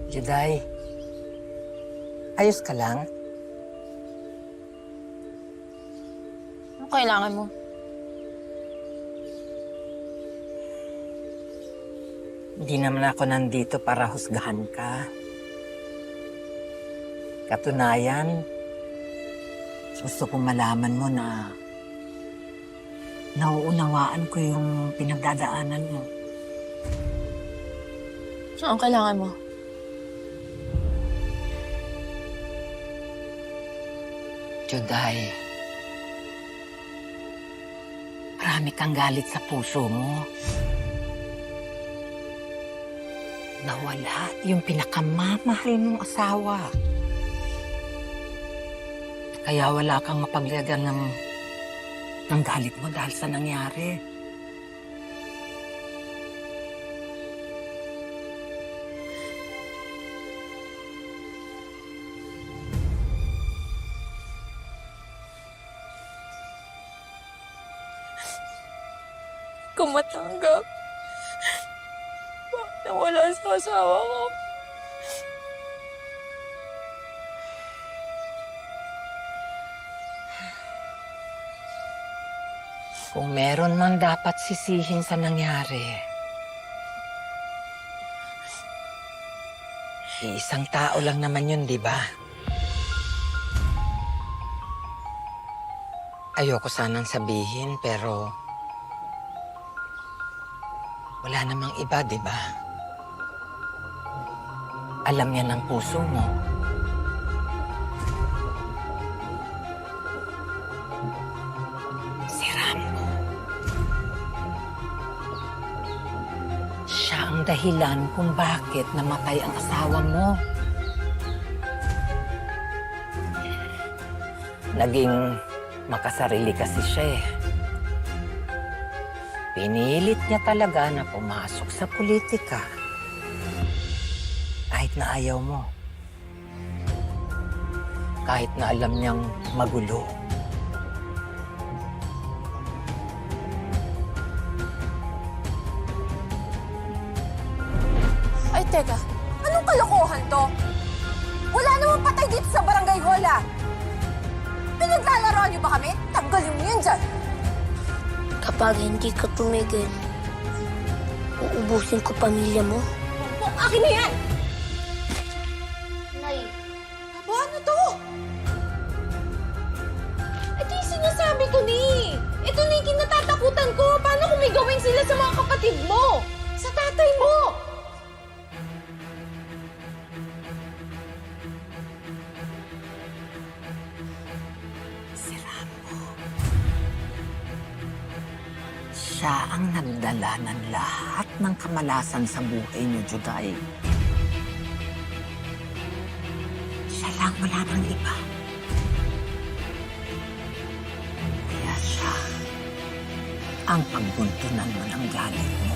Juday, ayos ka lang? Ano kailangan mo? Hindi naman ako nandito para husgahan ka. Katunayan, gusto kong malaman mo na nauunawaan ko yung pinagdadaanan mo. Ano kailangan mo? Juday, marami kang galit sa puso mo. Nawala yung pinakamamahal mong asawa. Kaya wala kang mapaglagan ng galit mo dahil sa nangyari. Kung matanggap. Bakit nawala sa asawa ko? Kung meron man dapat sisihin sa nangyari, isang tao lang naman yun, di ba? Ayoko sanang sabihin, pero wala namang iba, di ba? Alam niya ng puso mo. Si Rambo. Siya ang dahilan kung bakit namatay ang asawa mo. Naging makasarili kasi siya eh. Pinilit niya talaga na pumasok sa politika. Kahit na ayaw mo. Kahit na alam niyang magulo. Ay, teka. Anong kalokohan to? Wala namang patay dito sa barangay hall, ah. Pinaglalaroan niyo ba kami? Tanggalin mo yan dyan. Kapag hindi ka tumigil, uubusin ko pamilya mo. Akin na yan! Nay, Aba, ano to? Ito yung sinasabi ko ni. Ito na yung kinatatakutan ko. Paano kung may gawin sila sa mga kapatid mo? Sa tatay mo? Si Rambo. Siya ang nagdala ng lahat ng kamalasan sa buhay niyo, Juday. Siya lang, wala nang iba. Kaya siya ang pagbuntunan mo ng galit mo.